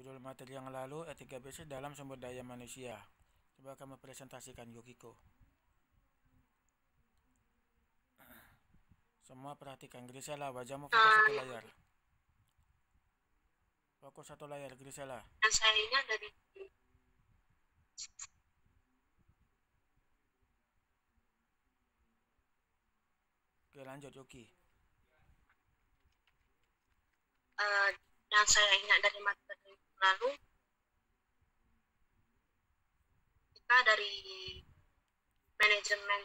Judul materi yang lalu, etika bisnis dalam sumber daya manusia. Coba kamu presentasikan, Yukiko. Semua perhatikan. Grisela, wajahmu fokus satu layar. Fokus satu layar, Grisela. Dan saya ingat dari Oke, lanjut, Yuki. yang saya ingat dari materi lalu, kita dari manajemen,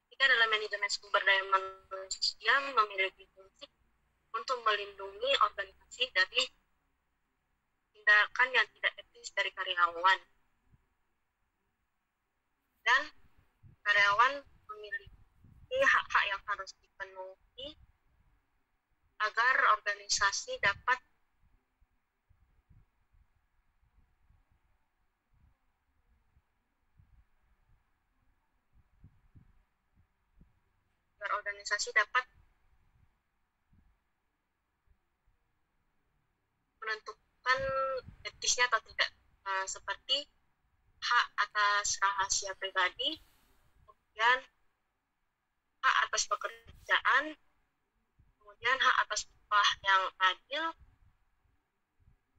kita adalah manajemen sumber daya manusia memiliki fungsi untuk melindungi organisasi dari tindakan yang tidak etis dari karyawan. Dan karyawan memiliki hak-hak yang harus dipenuhi agar organisasi dapat menentukan etisnya atau tidak, seperti hak atas rahasia pribadi, kemudian hak atas pekerjaan, kemudian hak atas upah yang adil,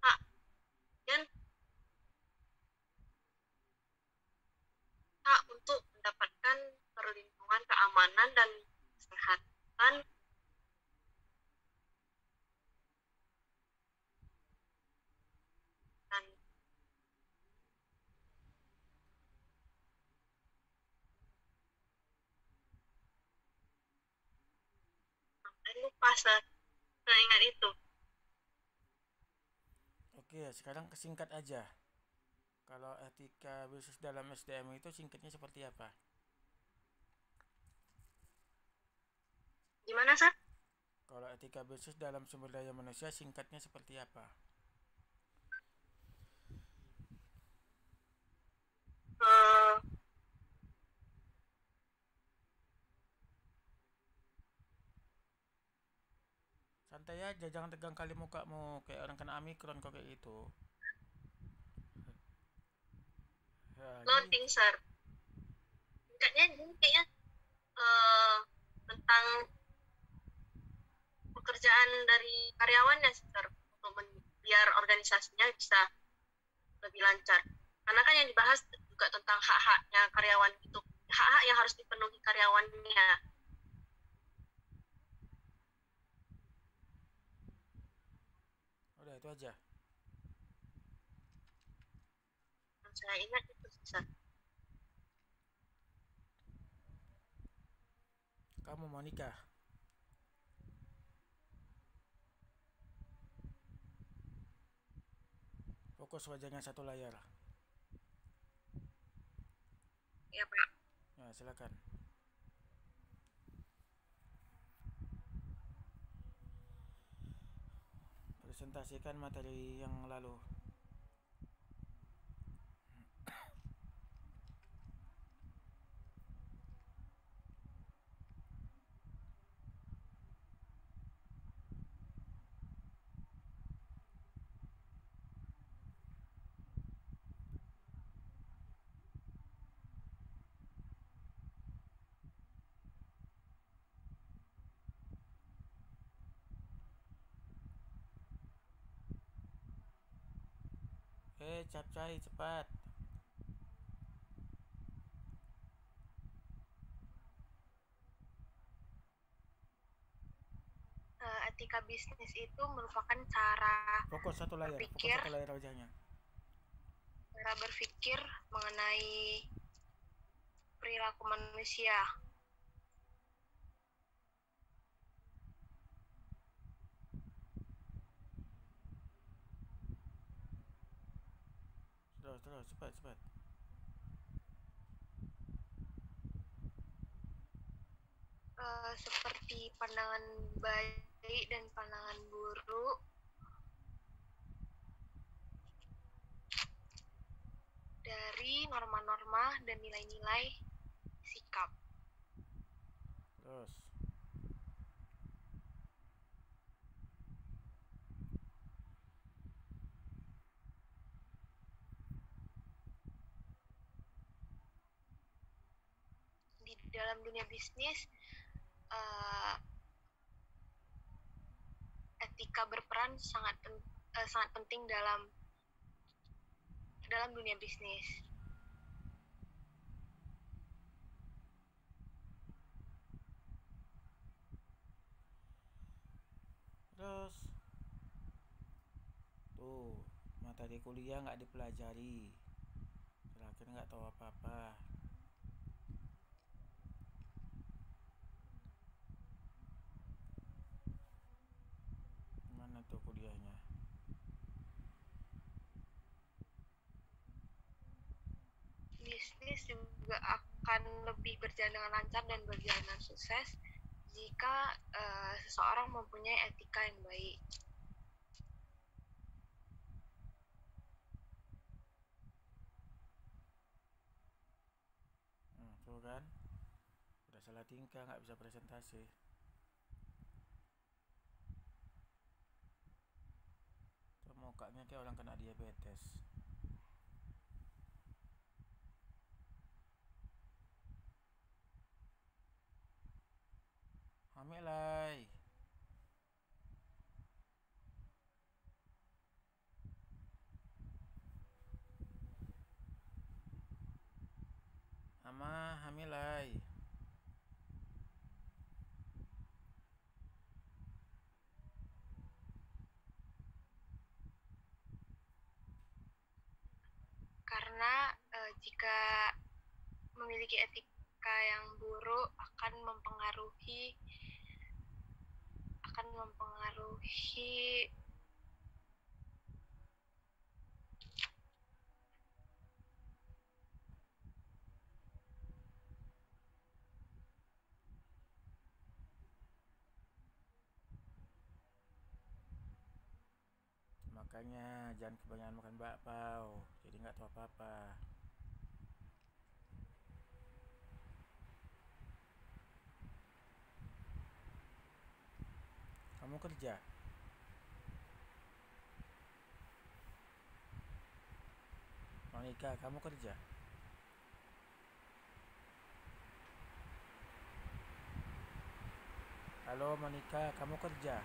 hak dan hak untuk mendapatkan perlindungan keamanan dan kesehatan, dan sampai lupa saya ingat itu. Oke, sekarang kesingkat aja. Kalau etika bisnis dalam SDM itu singkatnya seperti apa? Gimana, Sar? Kalau etika bisnis dalam sumber daya manusia singkatnya seperti apa? Santai aja, jangan tegang kali mukamu kayak orang kena omikron kok kayak gitu. Ya, Loading, gitu. Sar. Singkatnya ini kayaknya tentang pekerjaan dari karyawannya, Sar, untuk biar organisasinya bisa lebih lancar. Karena kan yang dibahas juga tentang hak-haknya karyawan itu, hak-hak yang harus dipenuhi karyawannya. Udah itu aja. Yang saya ingat itu, Sar. Kamu mau nikah? Fokus wajahnya satu layar. Ya, Pak. Ya, silakan. Presentasikan materi yang lalu. Capcai cepat. Etika bisnis itu merupakan cara Fokus satu layar, fokus satu layar wajahnya. Cara berpikir mengenai perilaku manusia. Terus, cepat, cepat. Seperti pandangan baik dan pandangan buruk, dari norma-norma dan nilai-nilai sikap. Terus. dalam dunia bisnis etika berperan sangat penting dalam dunia bisnis. Terus tuh materi kuliah nggak dipelajari, terakhir nggak tahu apa-apa. Gimana tuh kuliahnya? Bisnis juga akan lebih berjalan dengan lancar dan berjalan dengan sukses jika seseorang mempunyai etika yang baik. Tuh kan, udah salah tingkah nggak bisa presentasi. Tuh mukanya kayak orang kena diabetes. Hamilai. Ama hamilai. Karena jika memiliki etika yang buruk akan mempengaruhi Makanya jangan kebanyakan makan bakpao, jadi nggak tahu apa-apa. Kamu kerja? Monica, kamu kerja? Halo Monica, kamu kerja?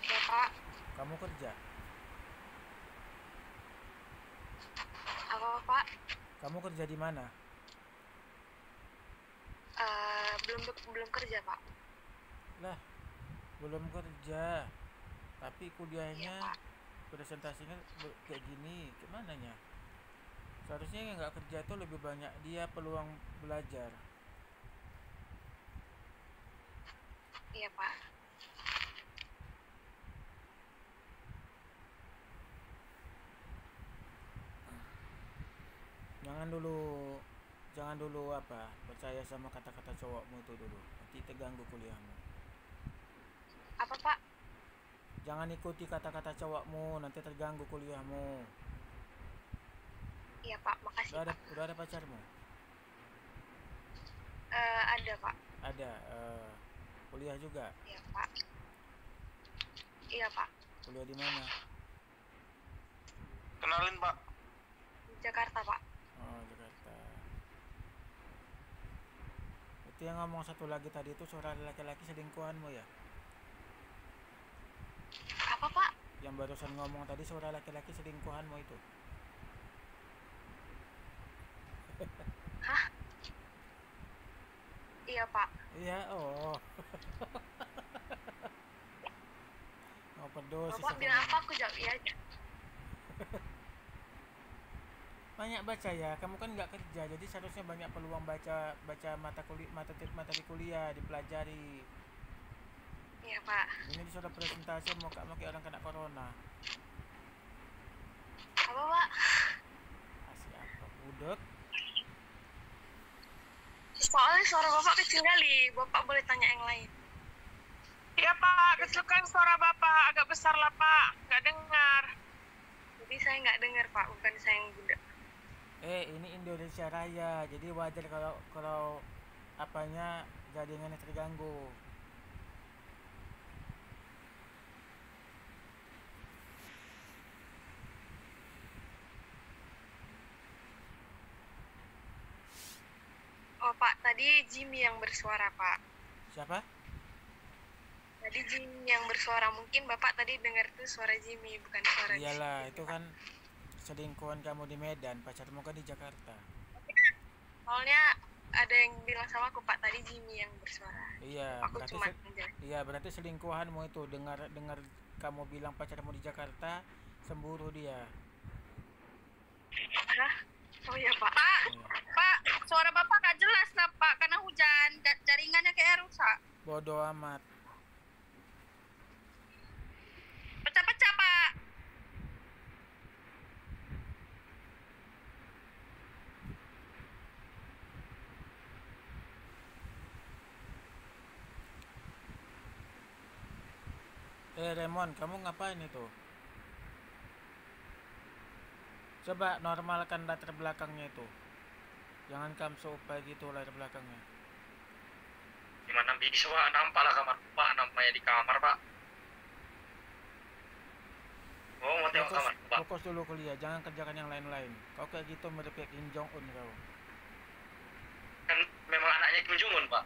Ya Pak. Kamu kerja? Apa Pak? Kamu kerja di mana? Belum kerja Pak. Lah, belum kerja. Tapi kuliahnya, Iya, Pak. presentasinya kayak gini, gimana nya? Seharusnya yang nggak kerja itu lebih banyak dia peluang belajar. Iya Pak. Jangan dulu apa percaya sama kata-kata cowokmu itu dulu, nanti terganggu kuliahmu. Apa Pak? Jangan ikuti kata-kata cowokmu, nanti terganggu kuliahmu. Iya Pak, makasih Pak. Udah ada pacarmu? Ada Pak. Ada. Kuliah juga? Iya Pak. Iya Pak. Kuliah di mana? Kenalin Pak. Di Jakarta Pak. Oh, Jakarta. Itu yang ngomong satu lagi tadi itu suara laki-laki selingkuhanmu ya? Apa Pak? Yang barusan ngomong tadi suara laki-laki selingkuhanmu itu? Hah? Iya Pak. Iya, oh. Oh, pedos. Bapak bilang apa aku jawab iya aja. Banyak baca ya, kamu kan nggak kerja, jadi seharusnya banyak peluang baca materi kuliah dipelajari. Iya Pak. Ini disuruh presentasi mau kayak orang kena corona. Apa Pak? Kasih apa? Budek? Soalnya suara Bapak kecil kali, Bapak boleh tanya yang lain. Iya Pak, kecil kan suara Bapak, agak besar lah Pak, nggak dengar. Jadi saya nggak dengar Pak, bukan saya yang budak. Ini Indonesia Raya, jadi wajar kalau apanya jaringannya terganggu. Tadi Jimmy yang bersuara, Pak. Siapa? Tadi Jimmy yang bersuara. Mungkin Bapak tadi dengar tuh suara Jimmy, bukan suara Iyalah, Jimmy, itu Pak. kan selingkuhan kamu di Medan, pacarmu kan di Jakarta. Soalnya ada yang bilang sama aku, Pak, tadi Jimmy yang bersuara. Iya, Aku berarti cuma menjelaskan. iya, berarti selingkuhanmu itu dengar kamu bilang pacarmu di Jakarta, semburu dia. Hah? Oh iya, Pak. Iya. Pak, suara Bapak gak jelas lah Pak, karena hujan, jaringannya kayak rusak. Bodoh amat. Pecah-pecah Pak. Remon, kamu ngapain itu? Coba normalkan latar belakangnya itu. Jangan kamsu upaya gitu latar belakangnya. Gimana bisa Pak? Nampak lah kamar Pak, namanya di kamar Pak. Oh, mau tengok kamar Pak. Fokus dulu kuliah, jangan kerjakan yang lain-lain. Kau kayak gitu mirip kayak Kim Jong Un kau. Kan memang anaknya Kim Jong Un Pak.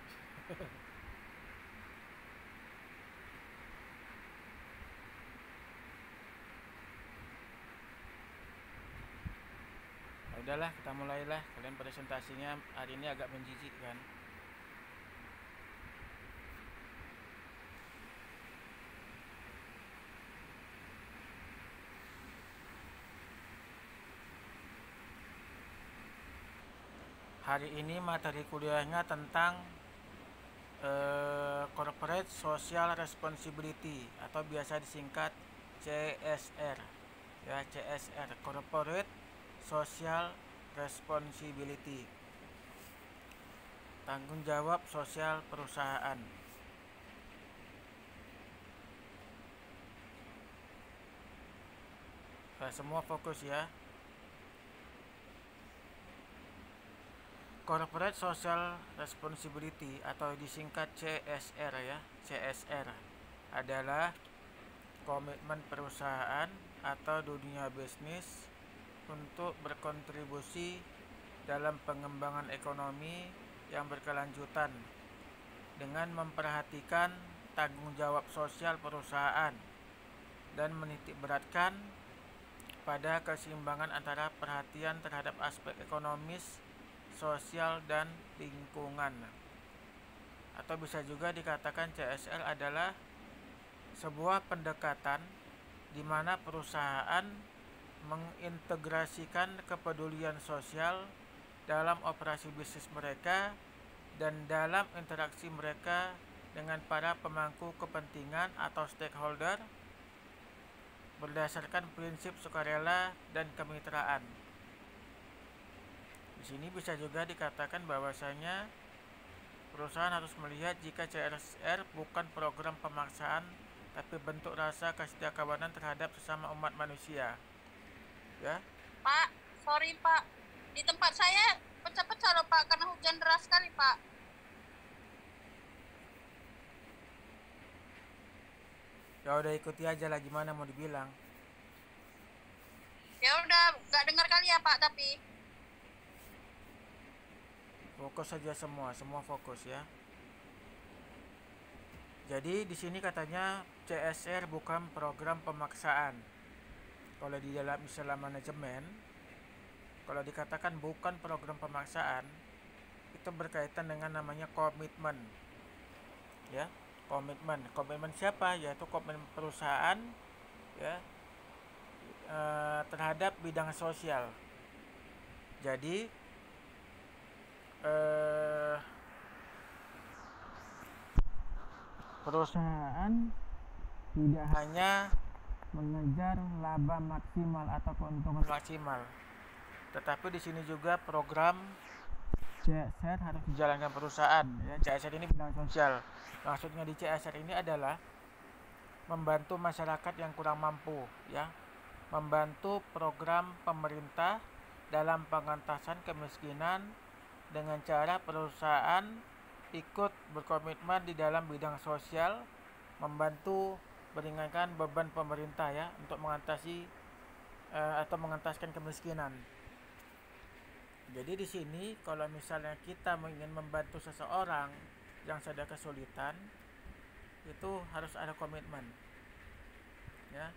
Udahlah, kita mulailah. Kalian presentasinya hari ini agak menjijikkan. Hari ini materi kuliahnya tentang Corporate Social Responsibility atau biasa disingkat CSR. Ya, CSR, Corporate Social Responsibility, tanggung jawab sosial perusahaan. Nah, semua fokus ya. Corporate Social Responsibility atau disingkat CSR ya. CSR adalah komitmen perusahaan atau dunia bisnis untuk berkontribusi dalam pengembangan ekonomi yang berkelanjutan dengan memperhatikan tanggung jawab sosial perusahaan dan menitikberatkan pada keseimbangan antara perhatian terhadap aspek ekonomis, sosial, dan lingkungan. Atau bisa juga dikatakan CSR adalah sebuah pendekatan di mana perusahaan mengintegrasikan kepedulian sosial dalam operasi bisnis mereka dan dalam interaksi mereka dengan para pemangku kepentingan atau stakeholder berdasarkan prinsip sukarela dan kemitraan. Di sini bisa juga dikatakan bahwasanya perusahaan harus melihat jika CSR bukan program pemaksaan tapi bentuk rasa kesetiakawanan terhadap sesama umat manusia. Ya. Pak, sorry Pak, di tempat saya pecah-pecah loh Pak, karena hujan deras sekali Pak. Ya udah ikuti aja lah, gimana mau dibilang. Ya udah, nggak dengar kali ya Pak, tapi Fokus saja semua fokus ya. Jadi di sini katanya CSR bukan program pemaksaan. Kalau di dalam istilah manajemen, kalau dikatakan bukan program pemaksaan, itu berkaitan dengan namanya komitmen. Ya, komitmen. Komitmen siapa? Yaitu komitmen perusahaan ya terhadap bidang sosial. Jadi perusahaan tidak hanya mengejar laba maksimal atau keuntungan maksimal, tetapi di sini juga program CSR harus dijalankan perusahaan. Ya, CSR ini bidang sosial. Maksudnya di CSR ini adalah membantu masyarakat yang kurang mampu, ya, membantu program pemerintah dalam pengentasan kemiskinan dengan cara perusahaan ikut berkomitmen di dalam bidang sosial, membantu meringankan beban pemerintah ya untuk mengatasi atau mengentaskan kemiskinan. Jadi di sini kalau misalnya kita ingin membantu seseorang yang sedang kesulitan, itu harus ada komitmen, ya.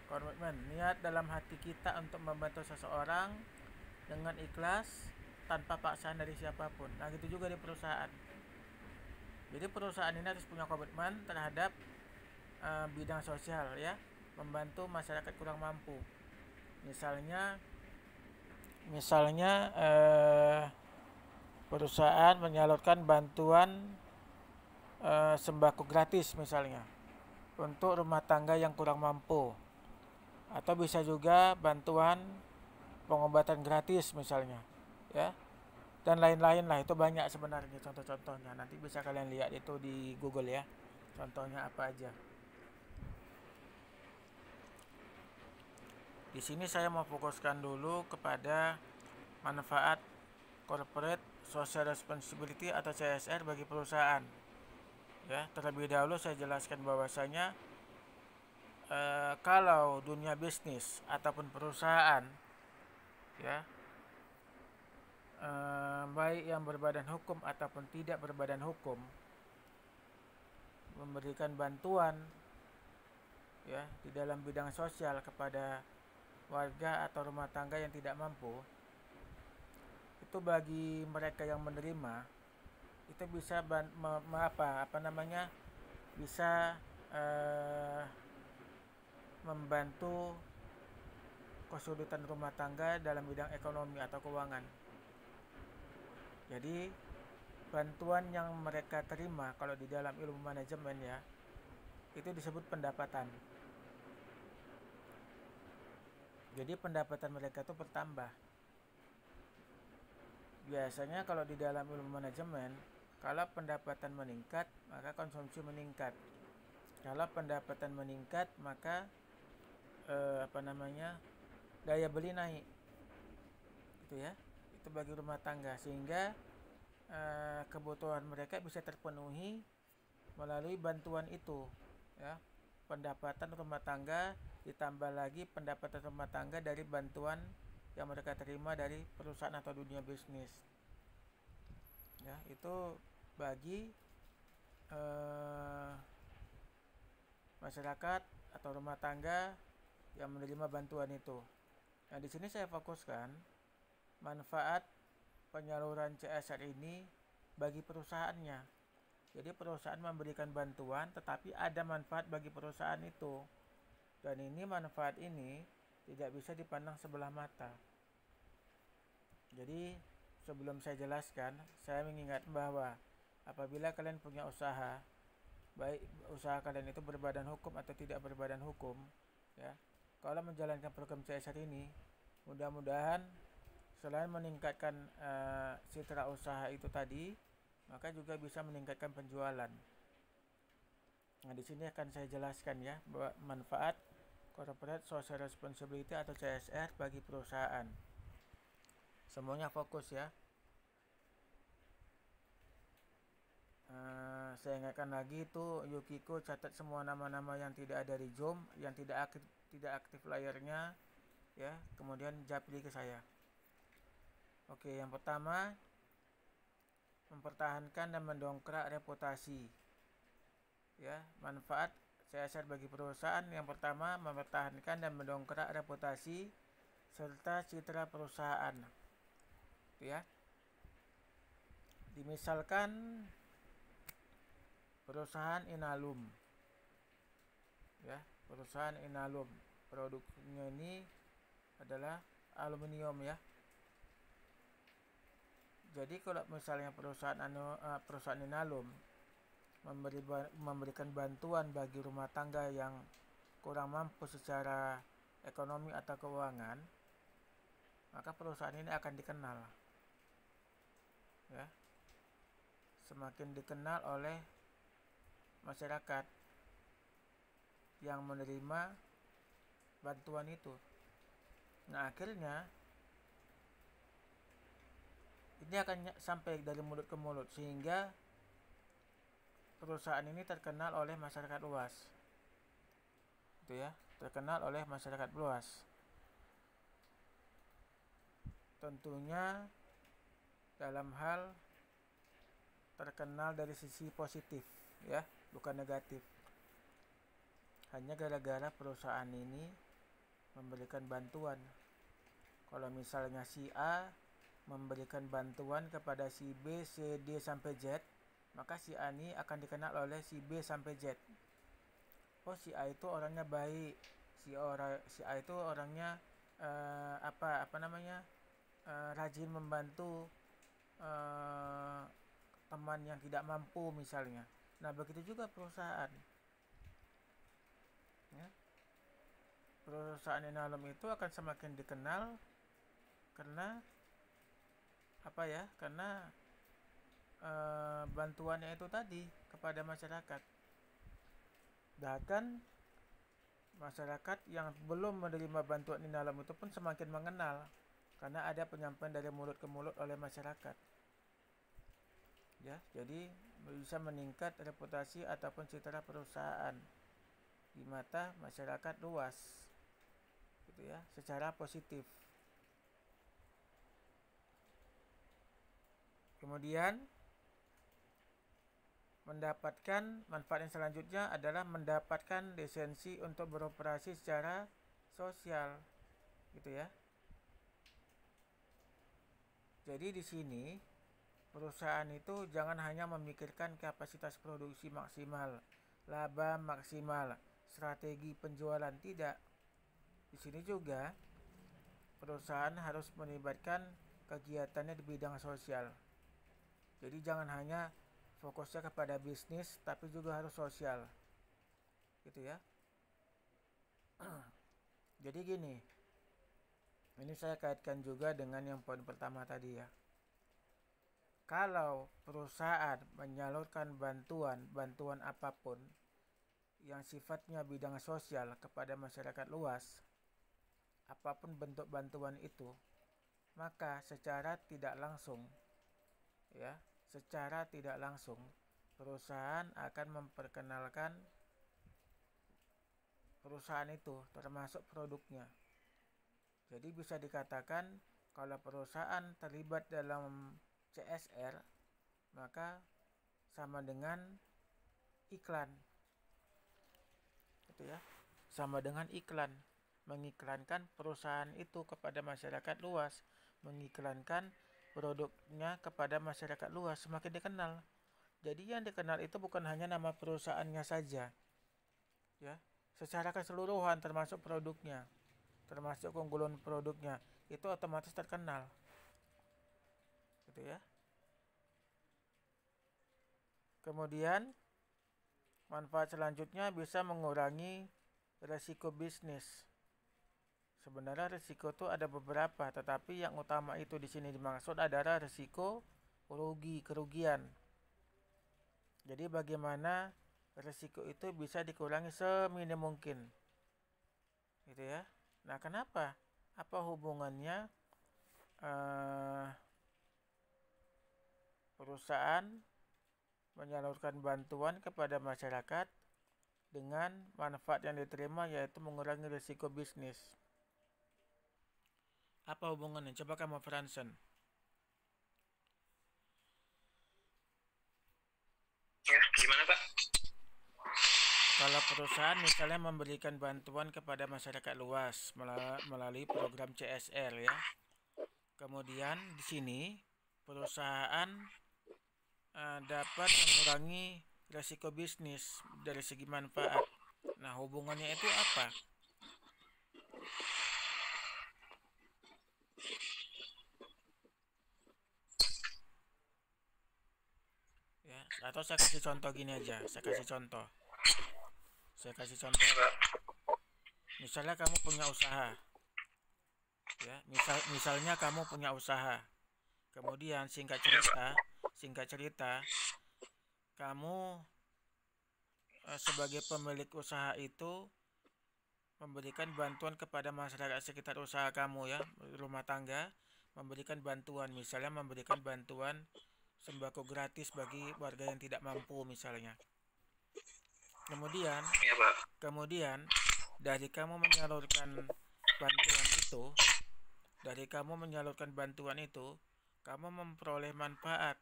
Komitmen, niat dalam hati kita untuk membantu seseorang dengan ikhlas tanpa paksaan dari siapapun. Nah, gitu juga di perusahaan. Jadi perusahaan ini harus punya komitmen terhadap bidang sosial, ya, membantu masyarakat kurang mampu. Misalnya perusahaan menyalurkan bantuan sembako gratis misalnya untuk rumah tangga yang kurang mampu, atau bisa juga bantuan pengobatan gratis misalnya, ya, dan lain-lain lah. Itu banyak sebenarnya contoh-contohnya, nanti bisa kalian lihat itu di Google, ya, contohnya apa aja. Di sini saya mau fokuskan dulu kepada manfaat corporate social responsibility atau CSR bagi perusahaan. Ya, terlebih dahulu saya jelaskan bahwasanya kalau dunia bisnis ataupun perusahaan, ya, baik yang berbadan hukum ataupun tidak berbadan hukum, memberikan bantuan, ya, di dalam bidang sosial kepada warga atau rumah tangga yang tidak mampu, itu bagi mereka yang menerima itu bisa bisa membantu kesulitan rumah tangga dalam bidang ekonomi atau keuangan. Jadi bantuan yang mereka terima kalau di dalam ilmu manajemen, ya, itu disebut pendapatan. Jadi pendapatan mereka itu bertambah. Biasanya kalau di dalam ilmu manajemen, kalau pendapatan meningkat, maka konsumsi meningkat. Kalau pendapatan meningkat, maka daya beli naik. Gitu, ya. Itu bagi rumah tangga, sehingga kebutuhan mereka bisa terpenuhi melalui bantuan itu, ya. Pendapatan rumah tangga ditambah lagi pendapatan rumah tangga dari bantuan yang mereka terima dari perusahaan atau dunia bisnis, ya, itu bagi masyarakat atau rumah tangga yang menerima bantuan itu. Nah, di sini saya fokuskan manfaat penyaluran CSR ini bagi perusahaannya. Jadi perusahaan memberikan bantuan, tetapi ada manfaat bagi perusahaan itu. Dan ini manfaat ini tidak bisa dipandang sebelah mata. Jadi sebelum saya jelaskan, saya mengingat bahwa apabila kalian punya usaha, baik usaha kalian itu berbadan hukum atau tidak berbadan hukum, ya, kalau menjalankan program CSR ini, mudah-mudahan selain meningkatkan citra usaha itu tadi, maka juga bisa meningkatkan penjualan. Nah, di sini akan saya jelaskan, ya, bahwa manfaat corporate social responsibility atau CSR bagi perusahaan. Semuanya fokus, ya. Saya ingatkan lagi, itu Yukiko catat semua nama-nama yang tidak ada di Zoom, yang tidak aktif layarnya, ya, kemudian japri ke saya. Oke, yang pertama, mempertahankan dan mendongkrak reputasi, ya. Manfaat CSR bagi perusahaan yang pertama, mempertahankan dan mendongkrak reputasi serta citra perusahaan, ya. Dimisalkan perusahaan Inalum, ya, perusahaan Inalum, produknya ini adalah aluminium, ya. Jadi kalau misalnya perusahaan Inalum memberikan bantuan bagi rumah tangga yang kurang mampu secara ekonomi atau keuangan, maka perusahaan ini akan dikenal, ya. Semakin dikenal oleh masyarakat yang menerima bantuan itu. Nah, akhirnya ini akan sampai dari mulut ke mulut, sehingga perusahaan ini terkenal oleh masyarakat luas, itu, ya, terkenal oleh masyarakat luas. Tentunya dalam hal terkenal dari sisi positif ya, bukan negatif. Hanya gara-gara perusahaan ini memberikan bantuan. Kalau misalnya si A memberikan bantuan kepada si B, C, D sampai Z, maka si A ini akan dikenal oleh si B sampai Z. Oh, si A itu orangnya baik, si A itu orangnya rajin membantu teman yang tidak mampu misalnya. Nah, begitu juga perusahaan ya. Perusahaan Inalum itu akan semakin dikenal karena karena bantuannya itu tadi kepada masyarakat. Bahkan masyarakat yang belum menerima bantuan Inalum itu pun semakin mengenal karena ada penyampaian dari mulut ke mulut oleh masyarakat. Ya, jadi bisa meningkat reputasi ataupun citra perusahaan di mata masyarakat luas, gitu ya, secara positif. Kemudian mendapatkan manfaat yang selanjutnya adalah mendapatkan lisensi untuk beroperasi secara sosial, gitu ya. Jadi di sini perusahaan itu jangan hanya memikirkan kapasitas produksi maksimal, laba maksimal, strategi penjualan, tidak. Di sini juga perusahaan harus melibatkan kegiatannya di bidang sosial. Jadi jangan hanya fokusnya kepada bisnis, tapi juga harus sosial, gitu ya. Jadi gini, ini saya kaitkan juga dengan yang poin pertama tadi ya. Kalau perusahaan menyalurkan bantuan apapun yang sifatnya bidang sosial kepada masyarakat luas, apapun bentuk bantuan itu, maka secara tidak langsung perusahaan akan memperkenalkan perusahaan itu termasuk produknya. Jadi bisa dikatakan kalau perusahaan terlibat dalam CSR, maka sama dengan iklan, gitu ya, sama dengan iklan, mengiklankan perusahaan itu kepada masyarakat luas, mengiklankan produknya kepada masyarakat luas, semakin dikenal. Jadi yang dikenal itu bukan hanya nama perusahaannya saja, ya, secara keseluruhan termasuk produknya, termasuk keunggulan produknya, itu otomatis terkenal, gitu ya. Kemudian manfaat selanjutnya bisa mengurangi resiko bisnis. Sebenarnya risiko itu ada beberapa, tetapi yang utama itu di sini dimaksud adalah risiko kerugian. Jadi bagaimana risiko itu bisa dikurangi seminim mungkin, gitu ya. Nah, kenapa? Apa hubungannya perusahaan menyalurkan bantuan kepada masyarakat dengan manfaat yang diterima, yaitu mengurangi risiko bisnis? Apa hubungannya? Coba kamu Franson. Ya, gimana Pak? Kalau perusahaan misalnya memberikan bantuan kepada masyarakat luas melalui program CSR ya. Kemudian di sini perusahaan dapat mengurangi risiko bisnis dari segi manfaat. Nah, hubungannya itu apa? Ya, atau saya kasih contoh gini aja, saya kasih contoh. Misalnya kamu punya usaha, ya, misalnya kamu punya usaha. Kemudian singkat cerita, kamu sebagai pemilik usaha itu memberikan bantuan kepada masyarakat sekitar usaha kamu ya, rumah tangga, memberikan bantuan, misalnya memberikan bantuan sembako gratis bagi warga yang tidak mampu misalnya. Kemudian dari kamu menyalurkan bantuan itu, kamu memperoleh manfaat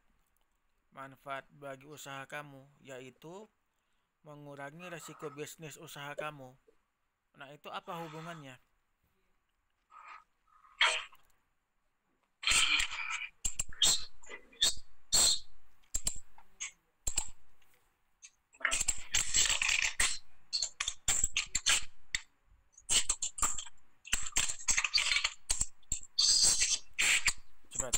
bagi usaha kamu, yaitu mengurangi resiko bisnis usaha kamu. Nah, itu apa hubungannya? Cepat.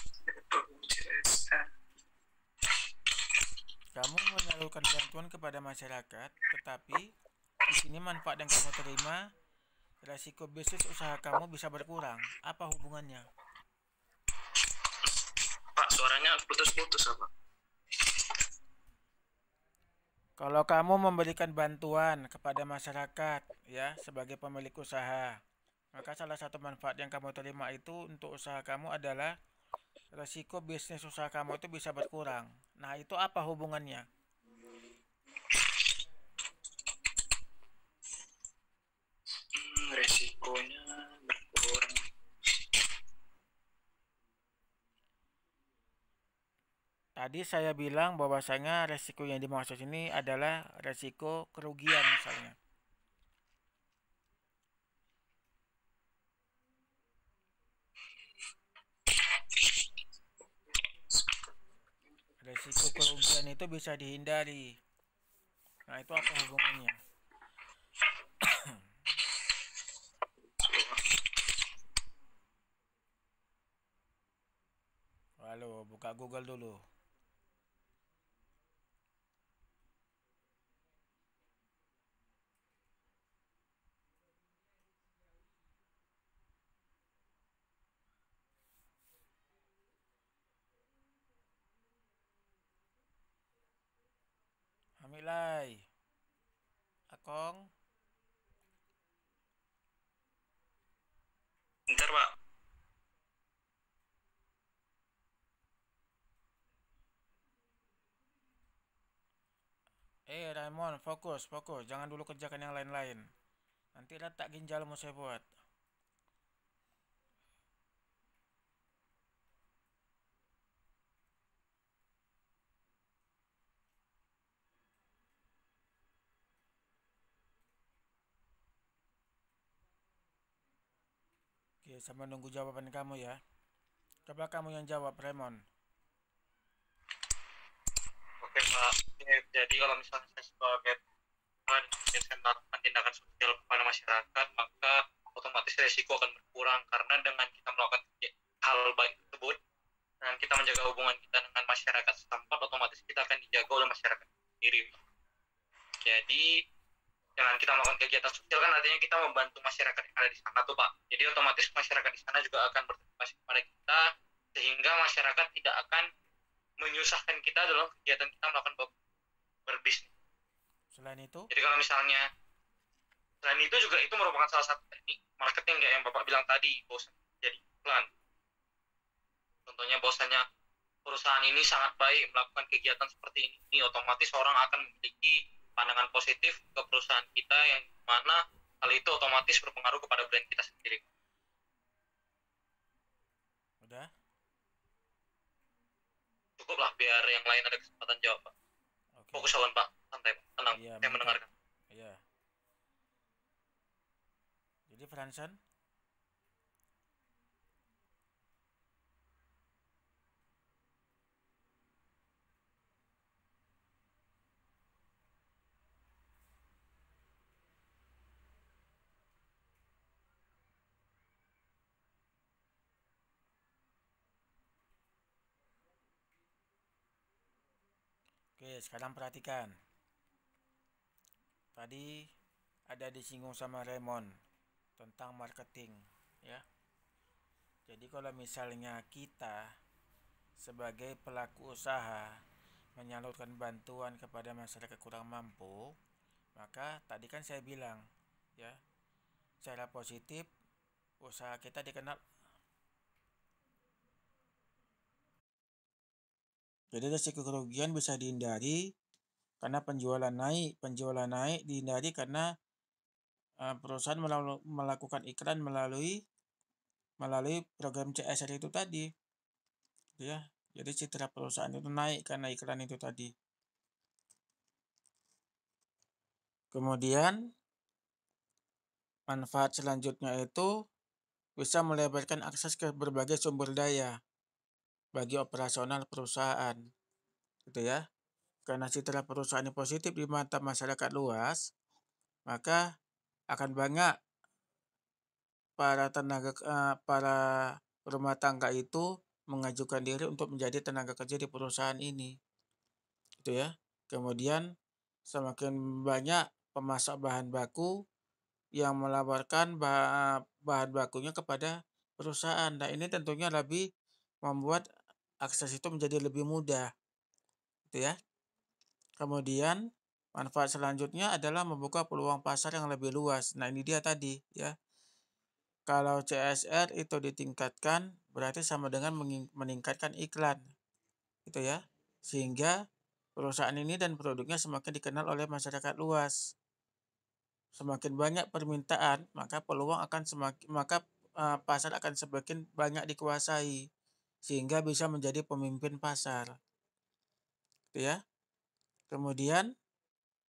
Kamu menyalurkan bantuan kepada masyarakat, tetapi di sini manfaat yang kamu terima, resiko bisnis usaha kamu bisa berkurang. Apa hubungannya? Pak, suaranya putus-putus apa? Kalau kamu memberikan bantuan kepada masyarakat, ya, sebagai pemilik usaha, maka salah satu manfaat yang kamu terima itu untuk usaha kamu adalah resiko bisnis usaha kamu itu bisa berkurang. Nah, itu apa hubungannya? Resikonya berkurang. Tadi saya bilang bahwasanya resiko yang dimaksud ini adalah resiko kerugian misalnya. Resiko kerugian itu bisa dihindari. Nah, itu apa hubungannya? Halo, buka Google dulu. Hamilai. Akong. Bentar, Pak. Raymond, fokus. Jangan dulu kerjakan yang lain-lain. Nanti letak ginjalmu saya buat. Oke, saya menunggu jawaban kamu ya. Coba kamu yang jawab, Raymond. Oke, Pak. Jadi kalau misalnya saya sebagai Tuhan, saya melakukan tindakan sosial kepada masyarakat, maka otomatis resiko akan berkurang karena dengan kita melakukan hal baik tersebut dan kita menjaga hubungan kita dengan masyarakat setempat, otomatis kita akan dijaga oleh masyarakat sendiri. Jadi dengan kita melakukan kegiatan sosial kan artinya kita membantu masyarakat yang ada di sana tuh, Pak. Jadi otomatis masyarakat di sana juga akan berterima kasih kepada kita sehingga masyarakat tidak akan menyusahkan kita dalam kegiatan kita melakukan berbisnis. Selain itu? Jadi kalau misalnya selain itu juga itu merupakan salah satu teknik marketing kayak yang Bapak bilang tadi, bahwasanya jadi iklan. Contohnya bahwasanya perusahaan ini sangat baik melakukan kegiatan seperti ini, otomatis orang akan memiliki pandangan positif ke perusahaan kita yang mana hal itu otomatis berpengaruh kepada brand kita sendiri. Udah? Cukup lah biar yang lain ada kesempatan jawab, Pak. Oke. Fokus awan, Pak. Santai, Pak. Tenang. Iya, Saya mendengarkan. Iya. Jadi Franson? Oke, sekarang perhatikan. Tadi ada disinggung sama Raymond tentang marketing, ya. Jadi kalau misalnya kita sebagai pelaku usaha menyalurkan bantuan kepada masyarakat kurang mampu, maka tadi kan saya bilang, ya, secara positif usaha kita dikenal. Jadi risiko kerugian bisa dihindari karena penjualan naik dihindari karena perusahaan melakukan iklan melalui program CSR itu tadi. ya. Jadi citra perusahaan itu naik karena iklan itu tadi. Kemudian manfaat selanjutnya itu bisa melebarkan akses ke berbagai sumber daya bagi operasional perusahaan, gitu ya. Karena citra perusahaan ini positif di mata masyarakat luas, maka akan banyak para rumah tangga itu mengajukan diri untuk menjadi tenaga kerja di perusahaan ini, gitu ya. Kemudian semakin banyak pemasok bahan baku yang melaporkan bahan bakunya kepada perusahaan. Nah, ini tentunya lebih membuat akses itu menjadi lebih mudah, gitu ya. Kemudian manfaat selanjutnya adalah membuka peluang pasar yang lebih luas. Nah, ini dia tadi ya. Kalau CSR itu ditingkatkan berarti sama dengan meningkatkan iklan, gitu ya. Sehingga perusahaan ini dan produknya semakin dikenal oleh masyarakat luas. Semakin banyak permintaan, maka peluang akan pasar akan semakin banyak dikuasai sehingga bisa menjadi pemimpin pasar. Gitu ya. Kemudian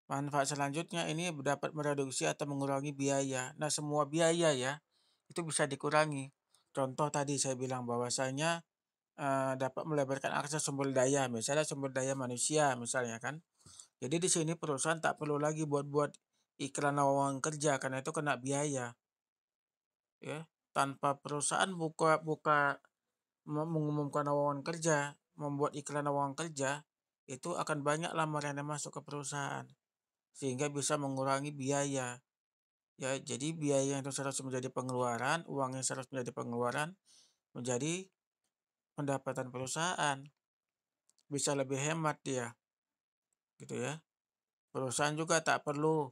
manfaat selanjutnya ini dapat mereduksi atau mengurangi biaya. Nah, semua biaya ya itu bisa dikurangi. Contoh tadi saya bilang bahwasanya dapat melebarkan akses sumber daya, misalnya sumber daya manusia misalnya kan. Jadi di sini perusahaan tak perlu lagi buat iklan lowongan kerja karena itu kena biaya. Ya, tanpa perusahaan mengumumkan lowongan kerja, membuat iklan lowongan kerja, itu akan banyak lamaran yang masuk ke perusahaan sehingga bisa mengurangi biaya. Ya, jadi biaya yang seharusnya menjadi pengeluaran, uang yang seharusnya menjadi pengeluaran menjadi pendapatan perusahaan. Bisa lebih hemat dia. Gitu ya. Perusahaan juga tak perlu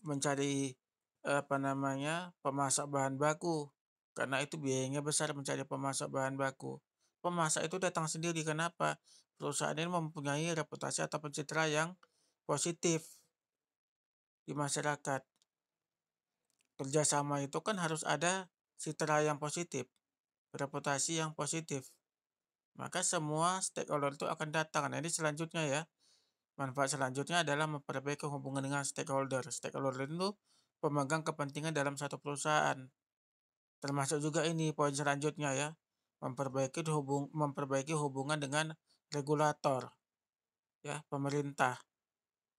mencari pemasok bahan baku karena itu biayanya besar mencari pemasok bahan baku. Pemasok itu datang sendiri. Kenapa? Perusahaan ini mempunyai reputasi atau pencitra yang positif di masyarakat. Kerjasama itu kan harus ada citra yang positif, reputasi yang positif. Maka semua stakeholder itu akan datang. Nah, ini selanjutnya ya. Manfaat selanjutnya adalah memperbaiki hubungan dengan stakeholder. Stakeholder itu pemegang kepentingan dalam satu perusahaan. Termasuk juga ini poin selanjutnya ya. Memperbaiki hubungan dengan regulator. Ya, pemerintah.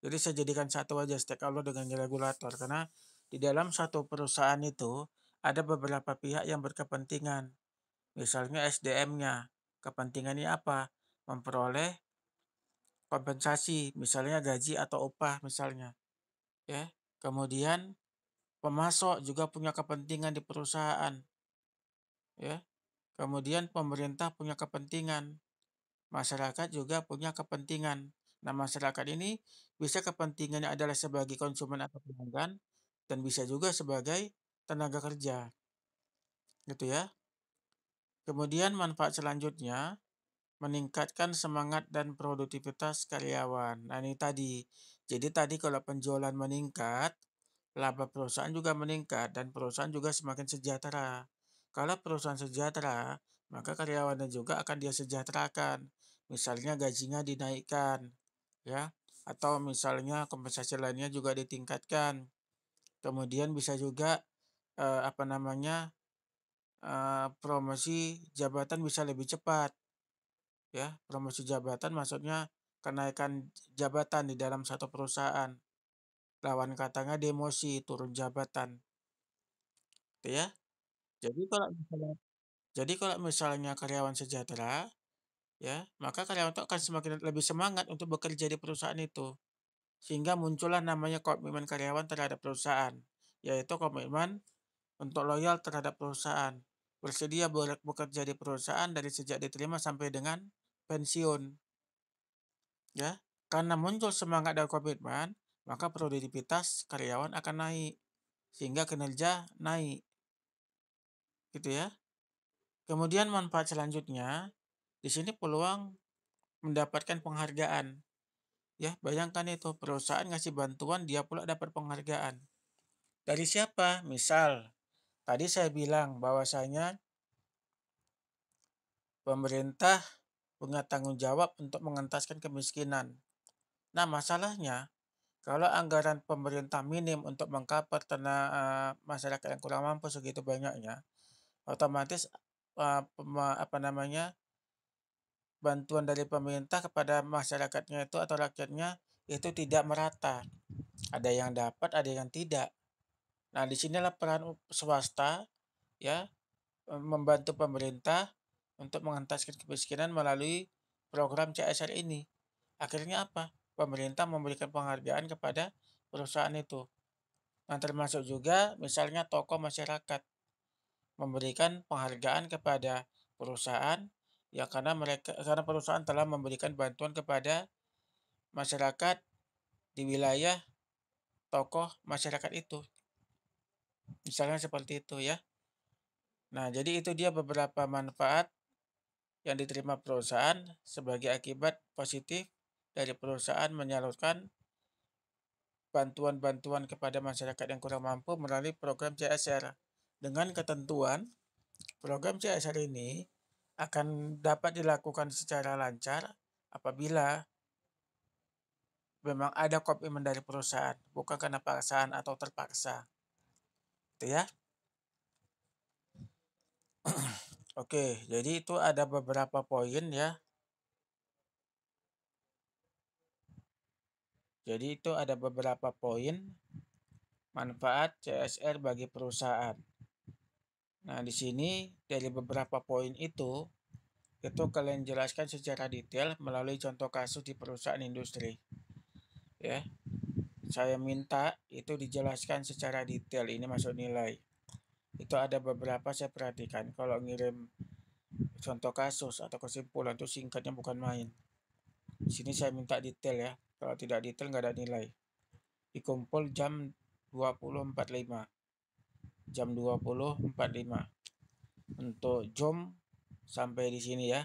Jadi saya jadikan satu aja stakeholder dengan regulator karena di dalam satu perusahaan itu ada beberapa pihak yang berkepentingan. Misalnya SDM-nya. Kepentingannya apa? Memperoleh kompensasi, misalnya gaji atau upah misalnya. Ya. Kemudian pemasok juga punya kepentingan di perusahaan. Ya. Kemudian pemerintah punya kepentingan. Masyarakat juga punya kepentingan. Nah, masyarakat ini bisa kepentingannya adalah sebagai konsumen atau pelanggan dan bisa juga sebagai tenaga kerja. Gitu ya. Kemudian manfaat selanjutnya meningkatkan semangat dan produktivitas karyawan. Nah, ini tadi. Jadi tadi kalau penjualan meningkat, laba perusahaan juga meningkat dan perusahaan juga semakin sejahtera. Kalau perusahaan sejahtera, maka karyawannya juga akan dia sejahterakan. Misalnya gajinya dinaikkan, ya, atau misalnya kompensasi lainnya juga ditingkatkan. Kemudian bisa juga promosi jabatan bisa lebih cepat. Ya, promosi jabatan maksudnya kenaikan jabatan di dalam satu perusahaan. Lawan katanya demosi, turun jabatan. Gitu ya. Jadi kalau misalnya karyawan sejahtera, ya, maka karyawan itu akan semakin lebih semangat untuk bekerja di perusahaan itu. Sehingga muncullah namanya komitmen karyawan terhadap perusahaan, yaitu komitmen untuk loyal terhadap perusahaan. Bersedia bekerja di perusahaan dari sejak diterima sampai dengan pensiun. Ya, karena muncul semangat dan komitmen, maka produktivitas karyawan akan naik sehingga kinerja naik. Gitu ya. Kemudian manfaat selanjutnya, di sini peluang mendapatkan penghargaan. Ya, bayangkan itu perusahaan ngasih bantuan, dia pula dapat penghargaan. Dari siapa? Misal, tadi saya bilang bahwasanya pemerintah punya tanggung jawab untuk mengentaskan kemiskinan. Nah, masalahnya kalau anggaran pemerintah minim untuk mengcover masyarakat yang kurang mampu segitu banyaknya, otomatis bantuan dari pemerintah kepada masyarakatnya itu atau rakyatnya itu tidak merata. Ada yang dapat, ada yang tidak. Nah, disinilah peran swasta ya membantu pemerintah untuk mengentaskan kemiskinan melalui program CSR ini. Akhirnya apa? Pemerintah memberikan penghargaan kepada perusahaan itu. Nah, termasuk juga misalnya tokoh masyarakat memberikan penghargaan kepada perusahaan ya karena perusahaan telah memberikan bantuan kepada masyarakat di wilayah tokoh masyarakat itu. Misalnya seperti itu ya. Nah, jadi itu dia beberapa manfaat yang diterima perusahaan sebagai akibat positif dari perusahaan menyalurkan bantuan-bantuan kepada masyarakat yang kurang mampu melalui program CSR. Dengan ketentuan, program CSR ini akan dapat dilakukan secara lancar apabila memang ada komitmen dari perusahaan, bukan karena paksaan atau terpaksa. Itu ya. Oke, jadi itu ada beberapa poin ya. Jadi itu ada beberapa poin manfaat CSR bagi perusahaan. Nah, di sini dari beberapa poin itu kalian jelaskan secara detail melalui contoh kasus di perusahaan industri. Ya. Saya minta itu dijelaskan secara detail, ini masuk nilai. Itu ada beberapa saya perhatikan. Kalau ngirim contoh kasus atau kesimpulan itu singkatnya bukan main. Di sini saya minta detail ya. Kalau tidak detail nggak ada nilai. Dikumpul jam 20.45. Jam 20.45. Untuk jam sampai di sini ya.